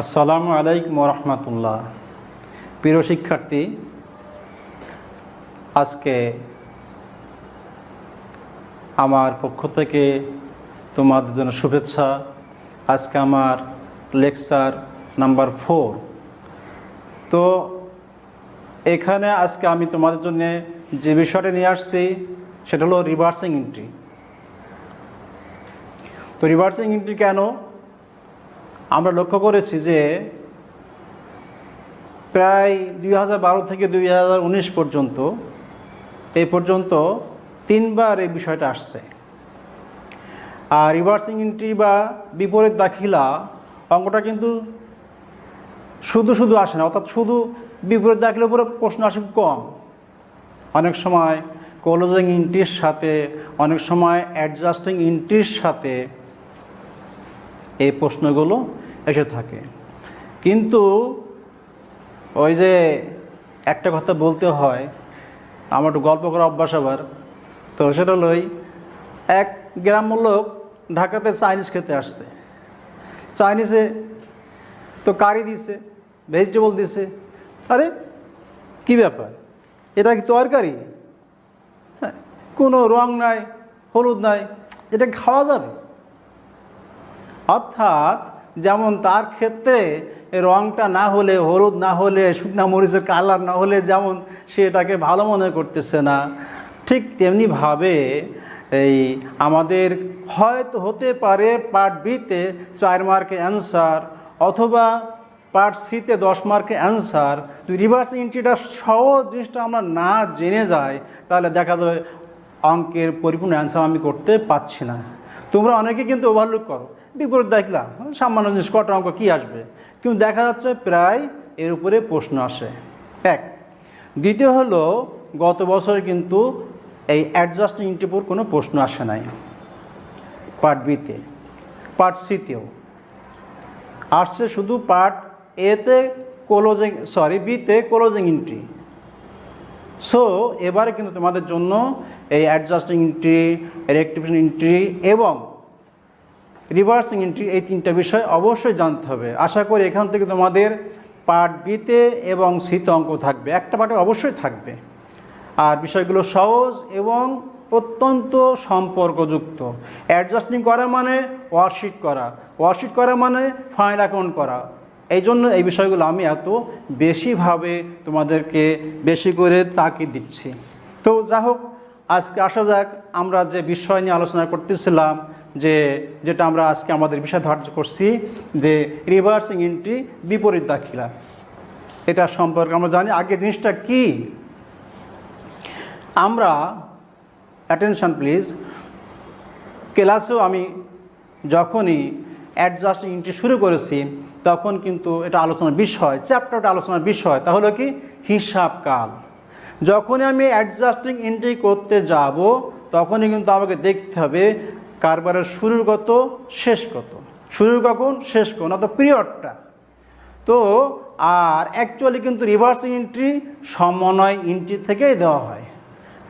আসসালামু আলাইকুম রহমতুল্লাহ। প্রিয় শিক্ষার্থী, আজকে আমার পক্ষ থেকে তোমাদের জন্য শুভেচ্ছা। আজকে আমার লেকচার নাম্বার 4। তো এখানে আজকে আমি তোমাদের জন্য যে বিষয়টা নিয়ে আসছি সেটা হলো রিভার্সিং এন্ট্রি। তো রিভার্সিং এন্ট্রি কেন? আমরা লক্ষ্য করেছি যে প্রায় 2012 থেকে 2019 পর্যন্ত এই পর্যন্ত 3বার এই বিষয়টা আসছে। আর রিভার্সিং এন্ট্রি বা বিপরীত দাখিলা অঙ্কটা কিন্তু শুধু আসে না, অর্থাৎ শুধু বিপরীত দাখিলার উপরে প্রশ্ন আসে কম। অনেক সময় ক্লোজিং এন্ট্রির সাথে, অনেক সময় অ্যাডজাস্টিং এন্ট্রির সাথে এই প্রশ্নগুলো এসে থাকে। কিন্তু ওই যে একটা কথা বলতে হয়, আমার একটু গল্প করা অভ্যাস আবার। তো সেটা হলোই, এক গ্রাম্য লোক ঢাকাতে চাইনিজ খেতে আসছে। চাইনিজে তো কারি দিছে, ভেজিটেবল দিছে। আরে কি ব্যাপার, এটা কি তরকারি? হ্যাঁ, কোনো রং নাই, হলুদ নাই, এটা খাওয়া যাবে? অর্থাৎ যেমন তার ক্ষেত্রে রংটা না হলে, হলুদ না হলে, শুকনা মরিচের কালার না হলে যেমন সে এটাকে ভালো মনে করতেছে না, ঠিক তেমনিভাবে এই আমাদের হয়তো হতে পারে পার্ট বিতে 4 মার্কের অ্যান্সার অথবা পার্ট সিতে 10 মার্কের অ্যান্সার। যদি রিভার্স এন্ট্রিটা সহজ জিনিসটা আমরা না জেনে যাই, তাহলে দেখা যায় অঙ্কের পরিপূর্ণ অ্যান্সার আমি করতে পারছি না। তোমরা অনেকে কিন্তু ওভারলুক করো, বিপরীত দেখলাম সামান্য জিনিস, কটা অঙ্ক কী আসবে, কিন্তু দেখা যাচ্ছে প্রায় এর উপরে প্রশ্ন আসে। এক। দ্বিতীয় হলো, গত বছর কিন্তু এই অ্যাডজাস্টিং এন্ট্রির উপর কোনো প্রশ্ন আসে নাই পার্ট বিতে। পার্ট সিতেও আসছে শুধু পার্ট এতে বিতে ক্লোজিং এন্ট্রি। সো এবারে কিন্তু তোমাদের জন্য এই অ্যাডজাস্টিং এন্ট্রি, রেক্টিফিকেশন এন্ট্রি এবং রিভার্সিং এন্ট্রি, এই 3টা বিষয় অবশ্যই জানতে হবে। আশা করি এখান থেকে তোমাদের পার্ট বিতে এবং সিতে অঙ্ক থাকবে, একটা পার্টে অবশ্যই থাকবে। আর বিষয়গুলো সহজ এবং অত্যন্ত সম্পর্কযুক্ত। অ্যাডজাস্টিং করা মানে ওয়ার্কশিট করা, ওয়ার্কশিট করা মানে ফাইনাল অ্যাকাউন্ট করা। এই জন্য এই বিষয়গুলো আমি এত বেশিভাবে তোমাদেরকে বেশি করে তাকিদ দিচ্ছি। তো যা হোক, আজকে আসা যাক আমরা যে বিষয় নিয়ে আলোচনা করতেছিলাম, যেটা আমরা আজকে আমাদের বিষয় ধার্য করছি, যে রিভার্সিং এন্ট্রি, বিপরীত দাখিলা। এটা সম্পর্কে আমরা জানি আগে জিনিসটা কি। আমরা অ্যাটেনশন প্লিজ, ক্লাসেও আমি যখনই অ্যাডজাস্টিং এন্ট্রি শুরু করেছি তখন কিন্তু এটা আলোচনার বিষয়, চ্যাপ্টারটা আলোচনার বিষয়। তাহলে কি? হিসাবকাল। যখনই আমি অ্যাডজাস্টিং এন্ট্রি করতে যাব তখনই কিন্তু আমাকে দেখতে হবে কারবারের শুরুর কত, শেষ কত, শুরু কখন, শেষ কখন, অত পিরিয়ডটা। তো আর অ্যাকচুয়ালি কিন্তু রিভার্সিং এন্ট্রি সমন্বয় এন্ট্রি থেকেই দেওয়া হয়।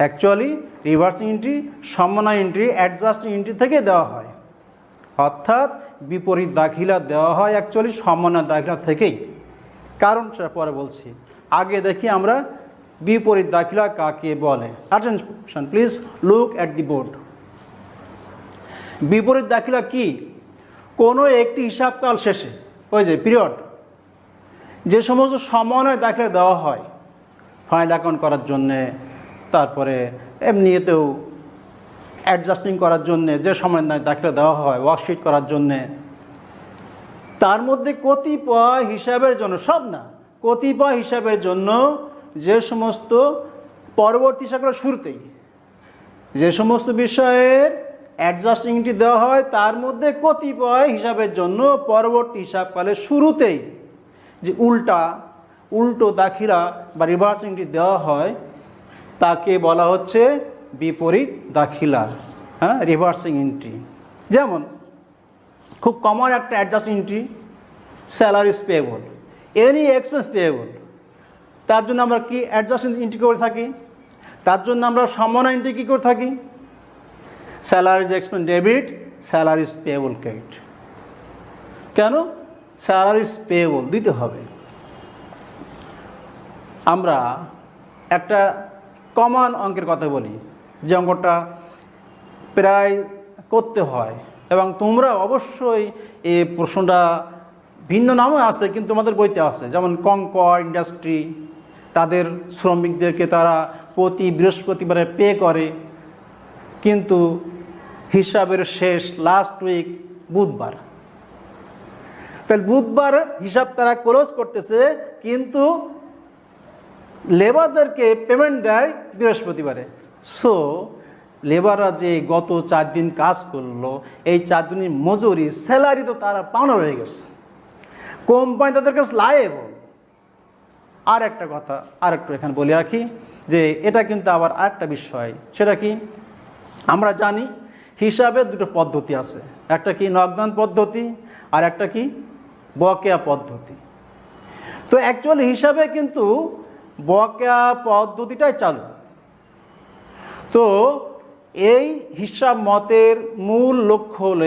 অ্যাকচুয়ালি রিভার্সিং এন্ট্রি সমন্বয় এন্ট্রি, অ্যাডজাস্টিং এন্ট্রি থেকে দেওয়া হয়। অর্থাৎ বিপরীত দাখিলা দেওয়া হয় অ্যাকচুয়ালি সমন্বয় দাখিলা থেকেই। কারণ সেটা পরে বলছি, আগে দেখি আমরা বিপরীত দাখিলা কাকে বলে। Attention please, look at the board. বিপরীত দাখিলা কি? কোনো একটি হিসাবকাল শেষে, ওই যে পিরিয়ড, যে সমস্ত সমন্বয় দাখিলা দেওয়া হয় ফাইনাল অ্যাকাউন্ট করার জন্যে, তারপরে এমনিতেও অ্যাডজাস্টিং করার জন্যে যে সময় দাখিলা দেওয়া হয়, ওয়ার্কশিট করার জন্যে, তার মধ্যে কতিপয় হিসাবের জন্য, সব না, কতিপয় হিসাবের জন্য যে সমস্ত পরবর্তী হিসাবগুলো শুরুতেই যে সমস্ত বিষয়ের অ্যাডজাস্টিং এন্ট্রি দেওয়া হয়, তার মধ্যে কতিপয় হিসাবের জন্য পরবর্তী হিসাবকালের শুরুতেই যে উল্টো দাখিলা বা রিভার্স এন্ট্রি দেওয়া হয় তাকে বলা হচ্ছে বিপরীত দাখিলা, হ্যাঁ, রিভার্সিং এন্ট্রি। যেমন খুব কমন একটা adjusting entry, salaries payable, any expense payable. তার জন্য আমরা কি অ্যাডজাস্টিং এন্ট্রি করে থাকি? তার জন্য আমরা সমন্বয় এন্ট্রি কী করে থাকি? Salaries expense debit, salaries payable credit. কেন? স্যালারিজ পেয়েবল দিতে হবে। আমরা একটা কমন অঙ্কের কথা বলি, যে অঙ্কটা প্রায় করতে হয়, এবং তোমরা অবশ্যই এই প্রশ্নটা ভিন্ন নামও আছে কিন্তু তোমাদের বইতে আছে। যেমন কনকর ইন্ডাস্ট্রি তাদের শ্রমিকদেরকে তারা প্রতি বৃহস্পতিবারে পে করে, কিন্তু হিসাবের শেষ লাস্ট উইক বুধবার। তাহলে বুধবার হিসাব তারা ক্লোজ করতেছে, কিন্তু লেবারদেরকে পেমেন্ট দেয় বৃহস্পতিবারে। সো লেবাররা যে গত 4 দিন কাজ করলো, এই 4 দিনের মজুরি স্যালারি তো তারা পাওনা রয়ে গেছে, কোম্পানি তাদের কাছে লায়েবল। আর একটা কথা আর একটু এখানে বলে রাখি, যে এটা কিন্তু আবার আরেকটা বিষয়। সেটা কি, আমরা জানি হিসাবের দুটো পদ্ধতি আছে, একটা কি নগদান পদ্ধতি, আর একটা কি বকেয়া পদ্ধতি। তো অ্যাকচুয়ালি হিসাবে কিন্তু বকেয়া পদ্ধতিটাই চালু। তো এই হিসাব মতের মূল লক্ষ্য হলো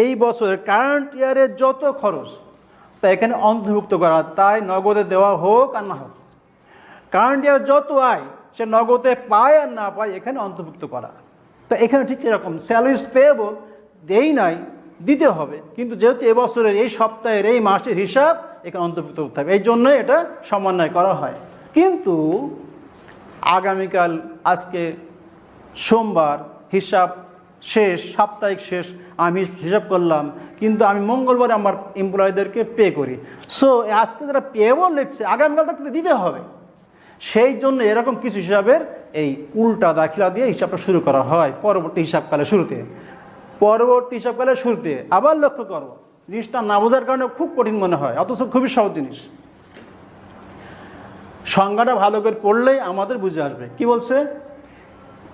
এই বছরের কারেন্ট ইয়ারের যত খরচ তা এখানে অন্তর্ভুক্ত করা, তাই নগদে দেওয়া হোক আর না হোক। কারেন্ট ইয়ার যত আয় সে নগদে পায় আর না পায় এখানে অন্তর্ভুক্ত করা। তা এখানে ঠিক এরকম স্যালারিজ পেয়েবল দেই নাই, দিতে হবে, কিন্তু যেহেতু এবছরের এই সপ্তাহের এই মাসের হিসাব এখানে অন্তর্ভুক্ত করতে হবে, এই জন্যই এটা সমন্বয় করা হয়। কিন্তু আগামীকাল আজকে সোমবার হিসাব শেষ, সাপ্তাহিক শেষ, আমি হিসাব করলাম, কিন্তু আমি মঙ্গলবার আমার এমপ্লয়ীদেরকে পে করি। সো আজকে যারা পেয়েবল লিখছে আগামীকাল তাকে দিতে হবে। সেই জন্য এরকম কিছু হিসাবের এই উল্টা দাখিলা দিয়ে হিসাবটা শুরু করা হয় পরবর্তী হিসাবকালের শুরুতে। পরবর্তী হিসাবকালের শুরুতে আবার লক্ষ্য করো, জিনিসটা না বোঝার কারণে খুব কঠিন মনে হয়, অথচ খুবই সহজ জিনিস। সংজ্ঞাটা ভালো করে পড়লেই আমাদের বুঝে আসবে। কি বলছে,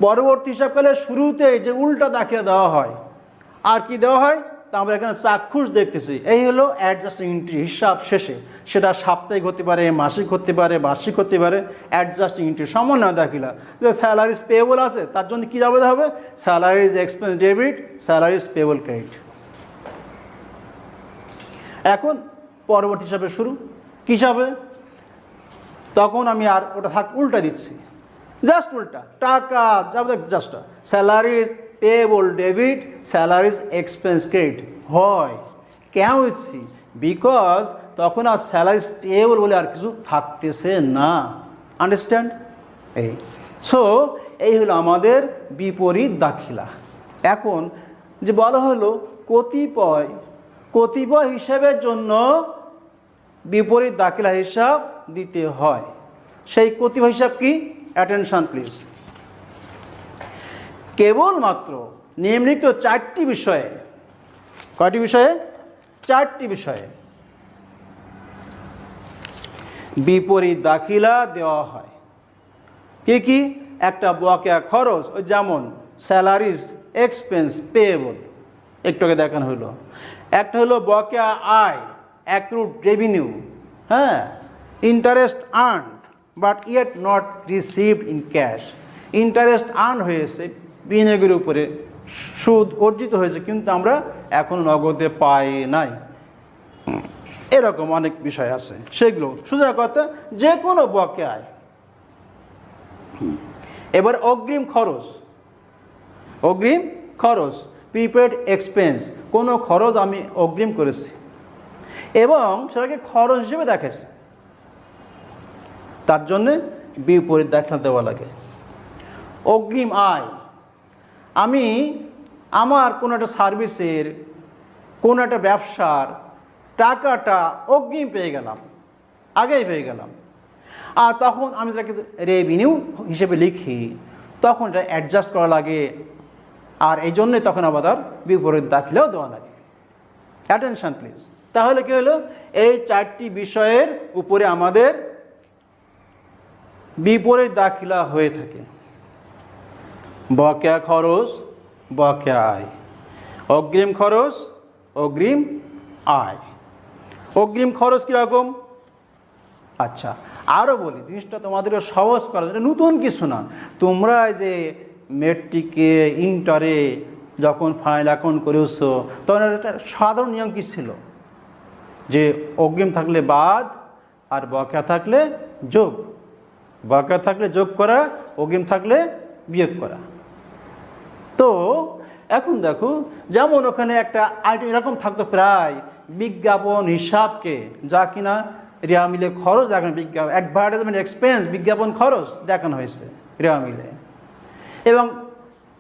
পরবর্তী হিসাবকালের শুরুতে যে উল্টা দাখিলা দেওয়া হয়, আর কি দেওয়া হয় তা আমরা এখানে চাক্ষুষ দেখতেছি। এই হলো অ্যাডজাস্টিং এন্ট্রি হিসাব শেষে, সেটা সাপ্তাহিক হতে পারে, মাসিক হতে পারে, বার্ষিক হতে পারে। অ্যাডজাস্টিং এন্ট্রি সমন্বয় দাখিলা, যে স্যালারিজ পেয়েবল আছে তার জন্য কী যাবে হবে, salaries expense debit, salaries payable credit. এখন পরবর্তী হিসাবে শুরু কী হিসাবে, তখন আমি আর ওটা উল্টা দিচ্ছি, জাস্ট উল্টা টাকা যাবে, just salaries payable debit, salaries expense credit হয়। কেন হচ্ছে, বিকজ তখন আর স্যালারিজ পেয়েবল বলে আর কিছু থাকতেছে না। আন্ডারস্ট্যান্ড? এই সো এই হলো আমাদের বিপরীত দাখিলা। এখন যে বলা হলো কতিপয় হিসাবের জন্য বিপরীত দাখিলা হিসাব দিতে হয়। সেই কতিপয় হিসাব কি, অ্যাটেনশন প্লিজ। কেবলমাত্র নিম্নলিখিত 4টি বিষয়ে, কয়টি বিষয়ে, 4টি বিষয়ে বিপরীত দাখিলা দেওয়া হয়। কি কি, একটা বকেয়া খরচ, ওই যেমন স্যালারিজ এক্সপেন্স পেয়েবল একটু আগে দেখানো হলো। একটা হলো বকেয়া আয়, অ্যাক্রুড রেভিনিউ, হ্যাঁ, interest earned but yet not received in cash. Interest earn হয়েছে, বিনিয়োগের উপরে সুদ অর্জিত হয়েছে, কিন্তু আমরা এখন নগদে পাই নাই। এরকম অনেক বিষয় আছে, সেগুলো সোজা কথা যে কোনো বকেয়া আয়। এবার অগ্রিম খরচ, প্রিপেড এক্সপেন্স, কোনো খরচ আমি অগ্রিম করেছি এবং সেটাকে খরচ হিসেবে দেখেছি, তার জন্যে বিপরীত দাখিলা দেওয়া লাগে। অগ্রিম আয়, আমি আমার কোনো একটা সার্ভিসের, কোনো একটা ব্যবসার টাকাটা অগ্রিম পেয়ে গেলাম, আগেই পেয়ে গেলাম, আর তখন আমি তাকে রেভিনিউ হিসেবে লিখি, তখন এটা অ্যাডজাস্ট করা লাগে, আর এই জন্যই তখন আবার তার বিপরীত দাখিলাও দেওয়া লাগে। Attention please. তাহলে কি হলো, এই 4টি বিষয়ের উপরে আমাদের বিপরীত দাখিলা হয়ে থাকে। বকেয়া খরচ, বকেয়া আয়, অগ্রিম খরচ, অগ্রিম আয়। অগ্রিম খরচ কীরকম, আচ্ছা আরও বলি, জিনিসটা তোমাদেরকে সহজ করা, এটা নতুন কিছু না। তোমরা যে মেট্রিকে ইন্টারে যখন ফাইনাল অ্যাকাউন্ট করেছো তখন একটা সাধারণ নিয়ম কী ছিল, যে অগ্রিম থাকলে বাদ আর বকেয়া থাকলে যোগ, বকেয়া থাকলে যোগ করা, অগ্রিম থাকলে বিয়োগ করা। তো এখন দেখো, যেমন ওখানে একটা আইটেম এরকম থাকতো প্রায় বিজ্ঞাপন হিসাবকে, যা কিনা রেওয়া মিলে খরচ দেখানো, বিজ্ঞাপন অ্যাডভার্টাইজমেন্ট এক্সপেন্স, বিজ্ঞাপন খরচ দেখানো হয়েছে রেওয়া মিলে। এবং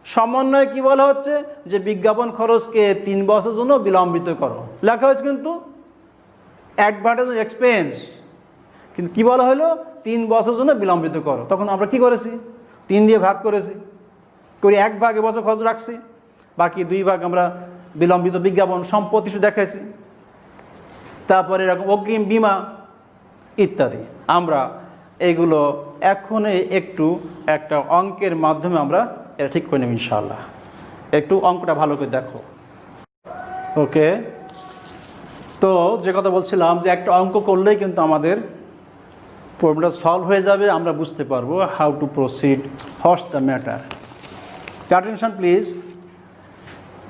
সমন্বয়ে কি বলা হচ্ছে যে বিজ্ঞাপন খরচকে 3 বছরের জন্য বিলম্বিত করো লেখা হয়েছে, কিন্তু অ্যাডভার্টাইজমেন্ট এক্সপেন্স কিন্তু কি বলা হলো 3 বছরের জন্য বিলম্বিত করো। তখন আমরা কি করেছি, 3 দিয়ে ভাগ করেছি, করে 1 ভাগ এবছর খরচ রাখছি, বাকি 2 ভাগ আমরা বিলম্বিত বিজ্ঞাপন সম্পত্তি দেখাইছি। তারপরে এরকম অগ্রিম বিমা ইত্যাদি। আমরা এগুলো এখনই একটু একটা অঙ্কের মাধ্যমে আমরা এটা ঠিক করে নেব ইনশাআল্লাহ। একটু অঙ্কটা ভালো করে দেখো। ওকে, তো যে কথা বলছিলাম যে একটা অঙ্ক করলেই কিন্তু আমাদের প্রবলেমটা সলভ হয়ে যাবে, আমরা বুঝতে পারবো how to proceed, what's the matter. Attention please.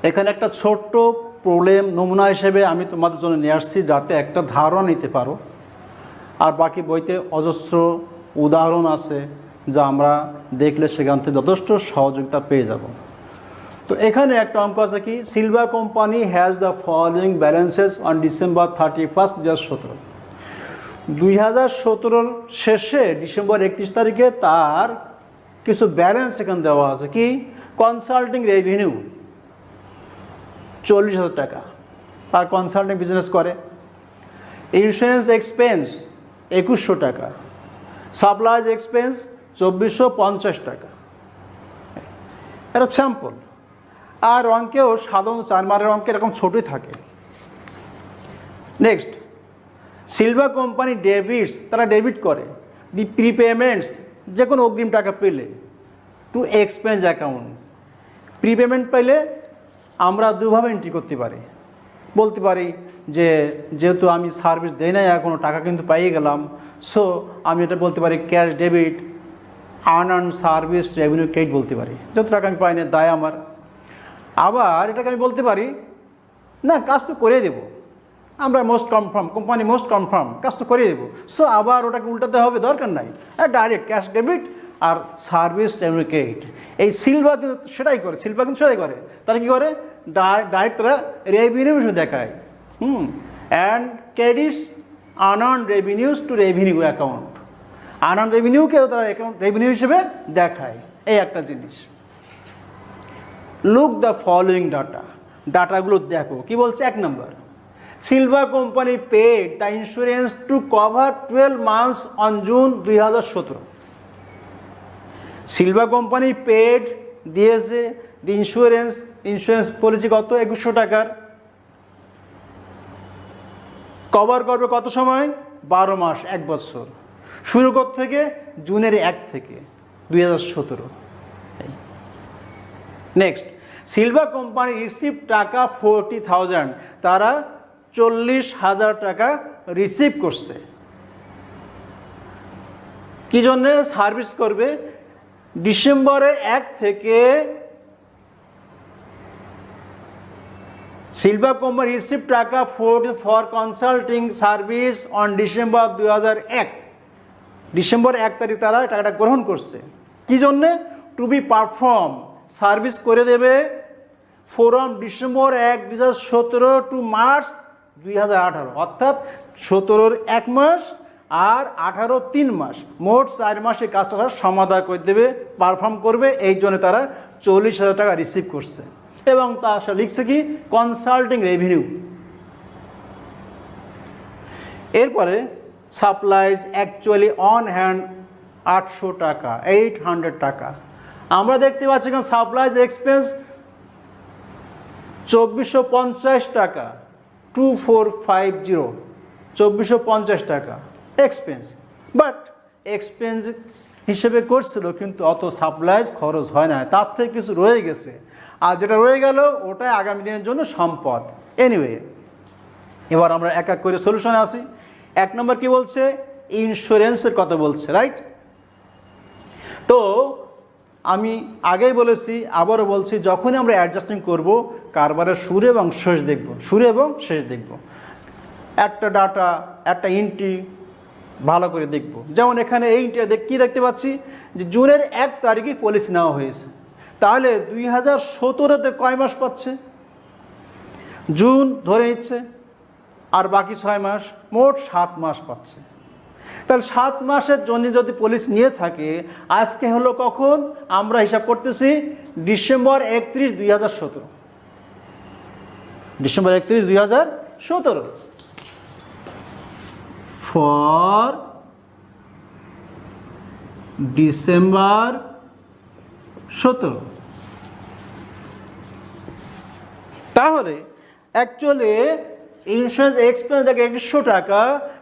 এখানে একটা ছোট্ট প্রবলেম নমুনা হিসেবে আমি তোমাদের জন্য নিয়ে আসছি, যাতে একটা ধারণা নিতে পারো। আর বাকি বইতে অজস্র উদাহরণ আছে যা আমরা দেখলে সেখান থেকে যথেষ্ট সহযোগিতা পেয়ে যাব। তো এখানে একটা অঙ্ক আছে কি, silver company has the following balances on December 31, 2017। 2017 শেষে ডিসেম্বর 31 তারিখে তার কিছু ব্যালেন্স এখানে দেওয়া আছে। কি, কনসাল্টিং রেভিনিউ 40,000 টাকা, তার কনসাল্টিং বিজনেস করে। ইন্স্যুরেন্স এক্সপেন্স 2100 টাকা, সাপ্লাইজ এক্সপেন্স 2450 টাকা। এটা স্যাম্পল। আর অঙ্কেও সাধারণ 4 মার্কের অঙ্কে এরকম ছোটই থাকে। নেক্সট, সিলভার কোম্পানি ডেবিটস, তারা ডেবিট করে দি প্রিপেমেন্টস, যে কোনো অগ্রিম টাকা পেলে, টু এক্সপেন্স অ্যাকাউন্ট। প্রিপেমেন্ট পেলে আমরা দুভাবে এন্ট্রি করতে পারি। বলতে পারি যে যেহেতু আমি সার্ভিস দেই নাই এখনও, টাকা কিন্তু পাইয়ে গেলাম, সো আমি এটা বলতে পারি cash debit, unearned service revenue credit বলতে পারি, যত টাকা আমি পাই না দায় আমার। আবার এটাকে আমি বলতে পারি না, কাজ তো করে দেবো, আমরা most confirm, company most confirm, কাজ তো করে দেবো, সো আবার ওটাকে উল্টাতে হবে, দরকার নাই, ডাইরেক্ট ক্যাশ ডেবিট আর সার্ভিস রেভিনিউ ক্রেডিট। এই সিলভার কিন্তু সেটাই করে, সিলভার কিন্তু সেটাই করে। তারা কী করে, ডাইরেক্ট তারা রেভিনিউ হিসেবে দেখায়। And credits unearned revenues to revenue account, unearned রেভিনিউকেও তারা অ্যাকাউন্ট রেভিনিউ হিসেবে দেখায়। এই একটা জিনিস। লুক দ্য ফলোয়িং ডাটা, ডাটাগুলো দেখো কি বলছে। 1 number, silver company paid the insurance to cover 12 months on June 2017। Silver company paid দিয়েছে দি ইন্স্যুরেন্স পলিসি কত, 2100 টাকার। কভার করবে কত সময়, 12 মাস, 1 বছর। শুরু কর থেকে, জুনের 1 থেকে 2017। নেক্সট, সিলভার কোম্পানি রিসিভ টাকা 40,000, তারা 40,000 টাকা রিসিভ করছে। কি জন্যে, সার্ভিস করবে। ডিসেম্বরের 1 থেকে সিলভার কোম্পানি রিসিভ টাকা for consulting service on December 2001। December 1 তারিখ তারা টাকাটা গ্রহণ করছে। কি জন্যে, টু বি পারফর্ম, সার্ভিস করে দেবে ফ্রম ডিসেম্বর 1, 2017 টু মার্চ 2018, অর্থাৎ 17-র 1 মাস আর 18 3 মাস, মোট 4 মাসে কাজটা সমাধান করে দেবে, পারফর্ম করবে। এই জন্য তারা 40,000 টাকা রিসিভ করছে। এবং তার সাথে লিখছে কি, কনসাল্টিং রেভিনিউ। এরপরে সাপ্লাইজ অ্যাকচুয়ালি অন হ্যান্ড 800 টাকা, 800 টাকা। আমরা দেখতে পাচ্ছি এখানে সাপ্লাইজ এক্সপেন্স 2450 টাকা, 2450, 2450 টাকা এক্সপেন্স। বাট এক্সপেন্স হিসেবে করছিল, কিন্তু অত সাপ্লাইজ খরচ হয় না, তার থেকে কিছু রয়ে গেছে। আর যেটা রয়ে গেল ওটাই আগামী দিনের জন্য সম্পদ। এনিওয়ে, এবার আমরা এক এক করে সলিউশনে আসি। 1 নম্বর কি বলছে, ইন্স্যুরেন্সের কথা বলছে, রাইট? তো আমি আগেই বলেছি, আবারও বলছি, যখনই আমরা অ্যাডজাস্টিং করব, কারবারের শুরু এবং শেষ দেখব, শুরু এবং শেষ দেখব। একটা ডাটা, একটা এন্ট্রি ভালো করে দেখব। যেমন এখানে এই কী দেখতে পাচ্ছি যে জুনের 1 তারিখে পলিসি নেওয়া হয়েছে, তাহলে 2017-তে কয় মাস পাচ্ছে? জুন ধরে নিচ্ছে, আর বাকি 6 মাস, মোট 7 মাস পাচ্ছে। তাহলে 7 মাসের জন্য যদি পলিসি নিয়ে থাকে, আজকে হলো কখন? আমরা হিসাব করতেছি ডিসেম্বর 31, 2017। December 31, 2017 for December 17। তাহলে অ্যাকচুয়ালি ইন্স্যুরেন্স এক্সপেন্স দেখে 2100 টাকা,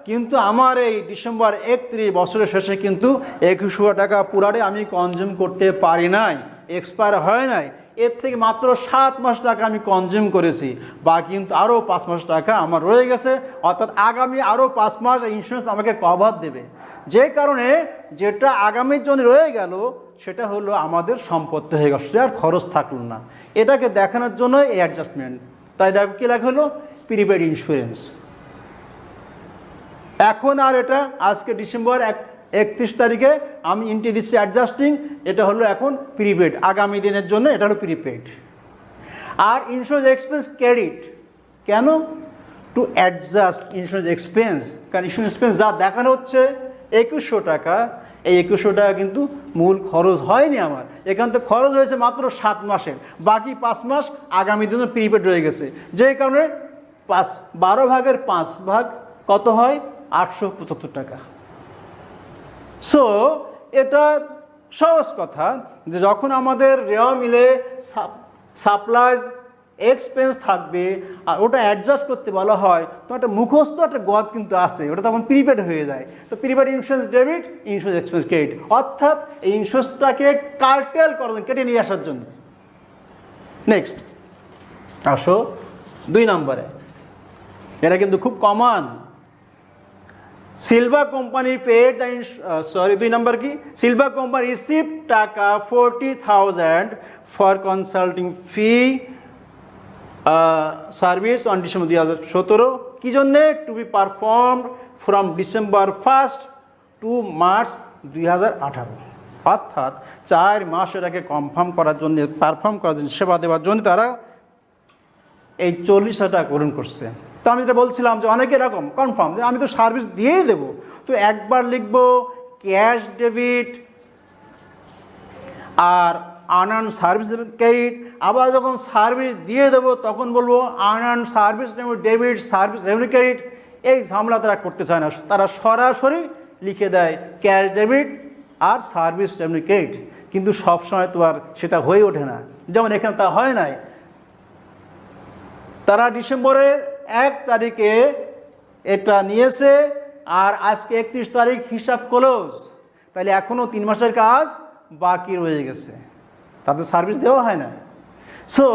কিন্তু আমার এই ডিসেম্বর 31 বছরের শেষে কিন্তু 2100 টাকা পুরাটাই আমি কনজিউম করতে পারি নাই, এক্সপায়ার হয় নাই। এর থেকে মাত্র 7 মাস টাকা আমি কনজিউম করেছি, বাকি কিন্তু আরও 5 মাস টাকা আমার রয়ে গেছে, অর্থাৎ আগামী আরও 5 মাস ইন্স্যুরেন্স আমাকে কভার দেবে। যে কারণে যেটা আগামীর জন্য রয়ে গেল সেটা হলো আমাদের সম্পত্তি হয়ে গেল, আর খরচ থাকলো না। এটাকে দেখানোর জন্য এই অ্যাডজাস্টমেন্ট। তাই দেখো কী লেখা হলো? Prepaid insurance. এখন আর এটা আজকে ডিসেম্বর 31 তারিখে আমি এন্ট্রি দিচ্ছি অ্যাডজাস্টিং, এটা হলো এখন প্রিপেড, আগামী দিনের জন্য এটা হলো প্রিপেড। আর ইন্স্যুরেন্স এক্সপেন্স ক্রেডিট কেন? টু অ্যাডজাস্ট ইন্স্যুরেন্স এক্সপেন্স, কারণ ইন্স্যুরেন্স এক্সপেন্স যা দেখানো হচ্ছে 2100 টাকা, এই 2100 টাকা কিন্তু মূল খরচ হয়নি আমার, এখান থেকে খরচ হয়েছে মাত্র 7 মাসের, বাকি 5 মাস আগামী দিনে প্রিপেড রয়ে গেছে। যে কারণে 12 ভাগের 5 ভাগ কত হয়? 875 টাকা। সো এটা সহজ কথা যে যখন আমাদের রেওয়া মিলে সাপ্লাইজ এক্সপেন্স থাকবে আর ওটা অ্যাডজাস্ট করতে বলা হয়, তো একটা মুখস্থ একটা গদ কিন্তু আছে, ওটা তখন প্রিপেড হয়ে যায়। তো prepaid insurance debit, insurance expense credit, অর্থাৎ এই ইন্স্যুরেন্সটাকে কার্টেল করার জন্য, কেটে নিয়ে আসার জন্য। নেক্সট আসো 2 নম্বরে, এটা কিন্তু খুব common. Silver company paid the 2 number কি? সিলভার কোম্পানি রিসিভ টাকা 40,000 for consulting fee service on December 2017। কি জন্যে? To be performed from December 1 to March 2018, অর্থাৎ 4 মাস এটাকে কনফার্ম করার জন্য, পারফর্ম করার জন্য, সেবা দেওয়ার জন্য তারা এই 40,000 টাকা গ্রহণ করছে। তো আমি যেটা বলছিলাম যে অনেকে এরকম কনফার্ম যে আমি তো সার্ভিস দিয়েই দেবো, তো একবার লিখবো ক্যাশ ডেবিট আর আনআর্ন সার্ভিস ক্রেডিট, আবার যখন সার্ভিস দিয়ে দেবো তখন বলবো unearned service debit, service revenue credit. এই ঝামেলা তারা করতে চায় না, তারা সরাসরি লিখে দেয় ক্যাশ ডেবিট আর সার্ভিস রেভিনিউ ক্রেডিট, কিন্তু সবসময় তো আর সেটা হয়ে ওঠে না। যেমন এখানে তা হয় নাই, তারা ডিসেম্বরের 1 তারিখে এটা নিয়েছে আর আজকে 31 তারিখ, হিসাব ক্লোজ, তাহলে এখনও 3 মাসের কাজ বাকি রয়ে গেছে, তাদের সার্ভিস দেওয়া হয় না। সো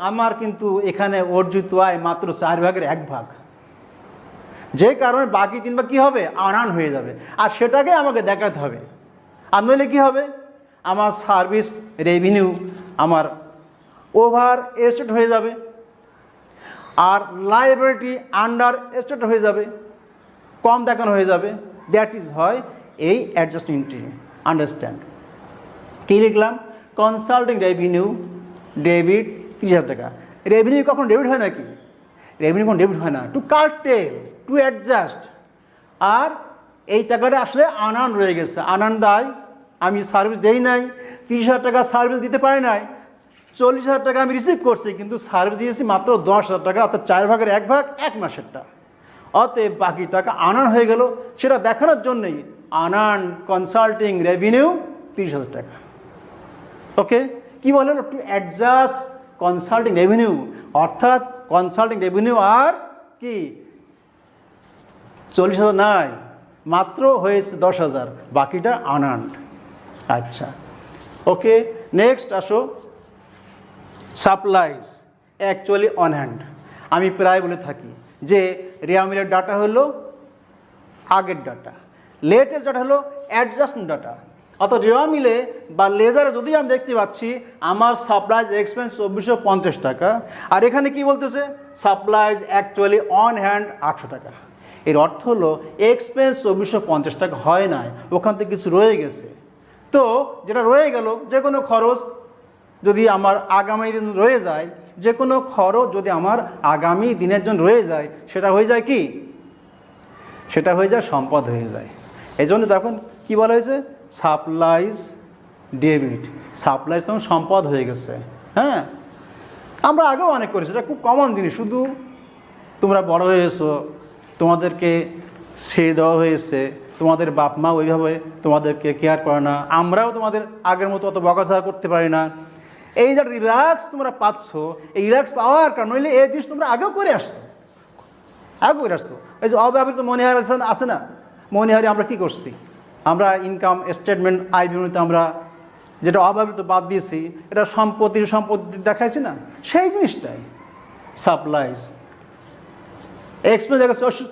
আমার কিন্তু এখানে অর্জিত আয় মাত্র 4 ভাগের 1 ভাগ, যে কারণে বাকি 3 ভাগ কী হবে? আনআর্ন হয়ে যাবে, আর সেটাকে আমাকে দেখাতে হবে। আর নইলে কী হবে? আমার সার্ভিস রেভিনিউ আমার ওভার এস্টেট হয়ে যাবে, আর লাইবিলিটি আন্ডার এস্টেট হয়ে যাবে, কম দেখানো হয়ে যাবে। দ্যাট ইজ হয় এই অ্যাডজাস্টিং এন্ট্রি। আন্ডারস্ট্যান্ড? কী লিখলাম? কনসাল্টিং রেভিনিউ ডেবিট 30,000 টাকা। রেভিনিউ কখন ডেবিট হয় নাকি? রেভিনিউ কখন ডেবিট হয় না, টু কার্টেল, টু অ্যাডজাস্ট। আর এই টাকাটা আসলে আনআর্ন রয়ে গেছে, আনআর্ন দায়, আমি সার্ভিস দেই নাই, 30,000 টাকা সার্ভিস দিতে পারি নাই, 40,000 টাকা আমি রিসিভ করছি, কিন্তু সার্ভিস দিয়েছি মাত্র 10,000 টাকা, অর্থাৎ 4 ভাগের 1 ভাগ 1 মাসেরটা, অতএব বাকি টাকা আনআর্ন হয়ে গেল। সেটা দেখানোর জন্যই আনআর্ন কনসাল্টিং রেভিনিউ 30,000 টাকা। ওকে, কি বলেন? টু অ্যাডজাস্ট কনসাল্টিং রেভিনিউ, অর্থাৎ কনসাল্টিং রেভিনিউ আর কি 40,000 নাই, মাত্র হয়েছে 10,000, বাকিটা আনআর্ন। আচ্ছা, ওকে, নেক্সট আসো সাপ্লাইজ অ্যাকচুয়ালি অন হ্যান্ড। আমি প্রায় বলে থাকি যে রেওয়া মিলের ডাটা হলো আগের ডাটা, লেটেস্ট ডাটা হলো অ্যাডজাস্টমেন্ট ডাটা, অর্থাৎ রেওয়া মিলে বা লেজারে যদি আমি দেখতে পাচ্ছি আমার সাপ্লাইজ এক্সপেন্স 2450 টাকা, আর এখানে কি বলতেছে সাপ্লাইজ অ্যাকচুয়ালি অন হ্যান্ড 800 টাকা। এর অর্থ হলো এক্সপেন্স 2450 টাকা হয় নাই, ওখান থেকে কিছু রয়ে গেছে। তো যেটা রয়ে গেল, যে কোনো খরচ যদি আমার আগামী দিন রয়ে যায়, যে কোনো খরচ যদি আমার আগামী দিনের জন্য রয়ে যায়, সেটা হয়ে যায় কি, সেটা হয়ে যায় সম্পদ হয়ে যায়। এই জন্য তখন কী বলা হয়েছে, সাপ্লাইজ ডেবিট। সাপ্লাইজ তখন সম্পদ হয়ে গেছে। হ্যাঁ, আমরা আগেও অনেক করেছি, এটা খুব কমন জিনিস। শুধু তোমরা বড় হয়েছো, তোমাদেরকে ছেড়ে দেওয়া হয়েছে, তোমাদের বাপ মা ওইভাবে তোমাদেরকে কেয়ার করে না, আমরাও তোমাদের আগের মতো অত বকাঝকা করতে পারি না। এই যে রিল্যাক্স তোমরা পাচ্ছ, এই রিল্যাক্স পাওয়ার কারণ হইলে এই জিনিস তোমরা আগেও করে আসছো, এই যে অব্যবহৃত মনিহার আছে না, মনিহারে আমরা কি করছি, আমরা ইনকাম স্টেটমেন্ট আয় বিবরণীতে আমরা যেটা অব্যবহৃত বাদ দিয়েছি, এটা সম্পত্তি দেখাইছি না, সেই জিনিসটাই সাপ্লাইজ এক্সপেন্স।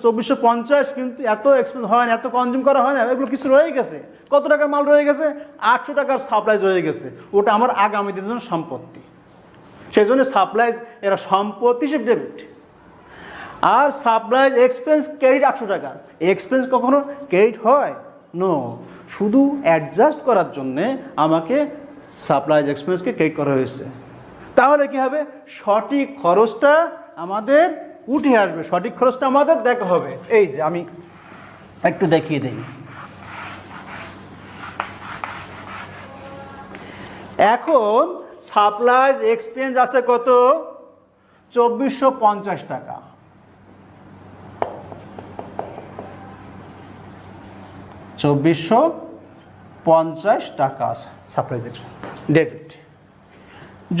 2450, কিন্তু এত এক্সপেন্স হয় না, এত কনজিউম করা হয় না, এগুলো কিছু রয়ে গেছে। কত টাকার মাল রয়ে গেছে, 800 টাকার সাপ্লাইজ রয়ে গেছে, ওটা আমার আগামী দিনের জন্য সম্পত্তি। সেই জন্য সাপ্লাইজ এরা সম্পত্তি হিসেবে ডেবিট। আর সাপ্লাইজ এক্সপেন্স ক্রেডিট 800 টাকা। এক্সপেন্স কখনো ক্রেডিট হয় নো, শুধু অ্যাডজাস্ট করার জন্যে আমাকে সাপ্লাইজ এক্সপেন্সকে ক্রেডিট করা হয়েছে। তাহলে কি হবে, সঠিক খরচটা আমাদের উঠে আসবে, সঠিক খরচটা আমাদের দেখা হবে। এই যে আমি একটু দেখিয়ে দিই। এখন সাপ্লাইজ এক্সপেন্স আছে কত, 2450 টাকা। 2450 টাকা সাপ্লাইজ এক্সপেন্স ডেবিট।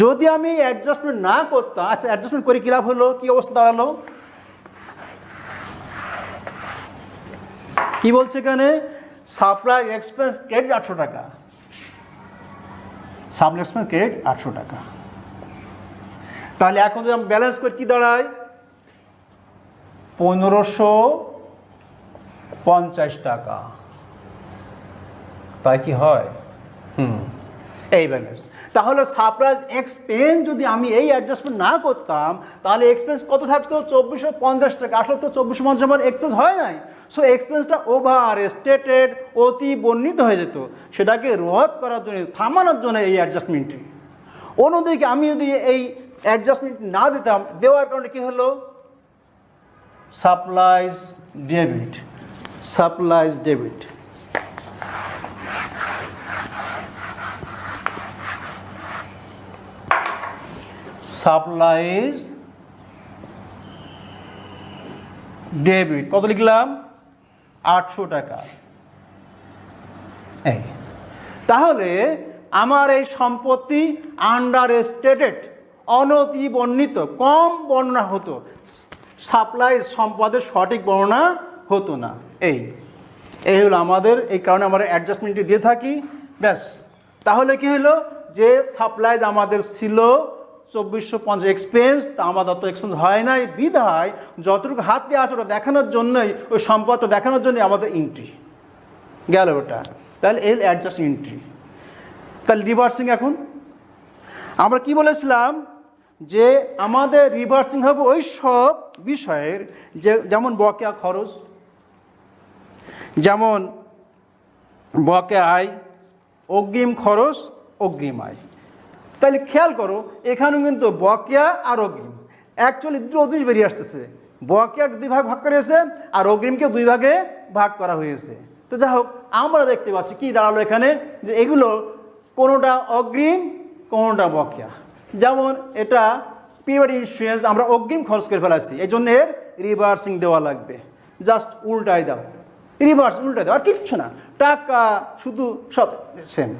যদি আমি অ্যাডজাস্টমেন্ট না করতাম, আচ্ছা অ্যাডজাস্টমেন্ট করে কী লাভ হলো, কী অবস্থা দাঁড়ালো, কি বলছে এখানে, সাপ্লাই এক্সপেন্স ক্রেডিট 800 টাকা, সাপ্লাই এক্সপেন্স ক্রেডিট 800 টাকা। তাহলে এখন যদি আমি ব্যালেন্স করি কি দাঁড়ায়, 1550 টাকা, তাই কি হয়, এই ব্যালেন্স। তাহলে সাপ্লাইজ এক্সপেন্স যদি আমি এই অ্যাডজাস্টমেন্ট না করতাম, তাহলে এক্সপেন্স কত থাকতো, 2450 টাকা। আসলে তো 2450 আমার এক্সপেন্স হয় নাই, সো এক্সপেন্সটা ওভার স্টেটেড, অতি বর্ণিত হয়ে যেত। সেটাকে রোধ করার জন্য, থামানোর জন্য এই অ্যাডজাস্টমেন্টটি। অন্যদিকে আমি যদি এই অ্যাডজাস্টমেন্ট না দিতাম, দেওয়ার কারণে কী হলো, supplies debit, supplies debit. Supplies debit কত লিখলাম, 800 টাকা। এই তাহলে আমার এই সম্পত্তি আন্ডার স্টেটেড, অনতি বর্ণিত, কম বর্ণনা হতো, সাপ্লাইজ সম্পদের সঠিক বর্ণনা হতো না। এই হলো আমাদের, এই কারণে আমরা অ্যাডজাস্টমেন্টটি দিয়ে থাকি, ব্যাস। তাহলে কি হলো, যে সাপ্লাইজ আমাদের ছিল 2450 এক্সপেন্স, তা আমাদের অত এক্সপেন্স হয় নাই, বিধায় যতটুকু হাত দিয়ে আছে ওটা দেখানোর জন্যই, ওই সম্পদটা দেখানোর জন্যই আমাদের এন্ট্রি গেল ওটা। তাহলে এর অ্যাডজাস্ট এন্ট্রি। তাহলে রিভার্সিং, এখন আমরা কি বলেছিলাম, যে আমাদের রিভার্সিং হবে ওই সব বিষয়ের, যে যেমন বকেয়া খরচ, যেমন বকেয়া আয়, অগ্রিম খরচ, অগ্রিম আয়। তাহলে খেয়াল করো, এখানেও কিন্তু বকেয়া আর অগ্রিম অ্যাকচুয়ালি দুটো জিনিস বেরিয়ে আসতেছে। বকেয়াকে 2 ভাগ করা হয়েছে, আর অগ্রিমকে 2 ভাগে ভাগ করা হয়েছে। তো যাই হোক, আমরা দেখতে পাচ্ছি কি দাঁড়ালো এখানে, যে এগুলো কোনোটা অগ্রিম, কোনোটা বকেয়া। যেমন এটা পিরিয়ড ইন্স্যুরেন্স, আমরা অগ্রিম খরচ করে ফেলাচ্ছি, এই জন্য এর রিভার্সিং দেওয়া লাগবে। জাস্ট উল্টাই দাও, রিভার্স উল্টাই দাও, আর কিচ্ছু না, টাকা শুধু সব সেম।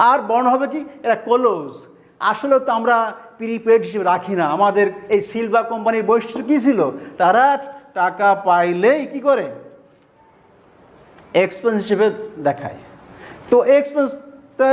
আর বর্ণ হবে কি, এটা ক্লোজ। আসলে তো আমরা প্রিপেড হিসেবে রাখি না। আমাদের এই সিলভার কোম্পানির বৈশিষ্ট্য কী ছিল, তারা টাকা পাইলেই কি করে, এক্সপেন্স হিসেবে দেখায়। তো এক্সপেন্সটা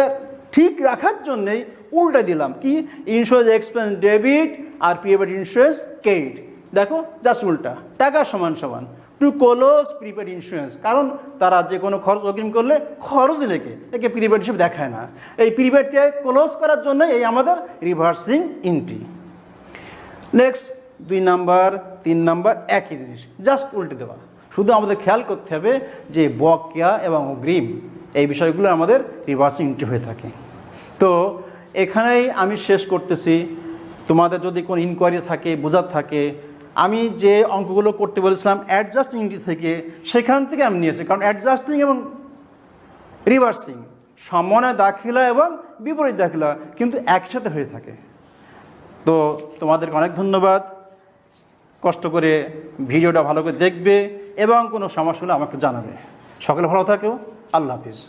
ঠিক রাখার জন্যেই উল্টা দিলাম, কি, ইন্স্যুরেন্স এক্সপেন্স ডেবিট আর প্রিপেড ইন্স্যুরেন্স ক্রেডিট। দেখো জাস্ট উল্টা, টাকা সমান সমান, টু ক্লোজ প্রিপেড ইন্স্যুরেন্স, কারণ তারা যে কোনো খরচ অগ্রিম করলে খরচ লেখে, একে প্রিপেড হিসেবে দেখায় না। এই প্রিপেডকে ক্লোজ করার জন্য এই আমাদের reversing entry. Next 2 number 3 number একই জিনিস, জাস্ট উল্টে দেওয়া। শুধু আমাদের খেয়াল করতে হবে যে বকেয়া এবং অগ্রিম এই বিষয়গুলো আমাদের রিভার্সিং এন্ট্রি হয়ে থাকে। তো এখানেই আমি শেষ করতেছি। তোমাদের যদি কোনো ইনকোয়ারি থাকে, বোঝার থাকে, আমি যে অঙ্কগুলো করতে বলেছিলাম অ্যাডজাস্টিং এন্ট্রি থেকে, সেখান থেকে আমি নিয়েছি। কারণ অ্যাডজাস্টিং এবং রিভার্সিং সমন্বয় দাখিলা এবং বিপরীত দাখিলা কিন্তু একসাথে হয়ে থাকে। তো তোমাদেরকে অনেক ধন্যবাদ। কষ্ট করে ভিডিওটা ভালো করে দেখবে এবং কোনো সমস্যা হলে আমাকে জানাবে। সকলে ভালো থাকো। আল্লাহ হাফিজ।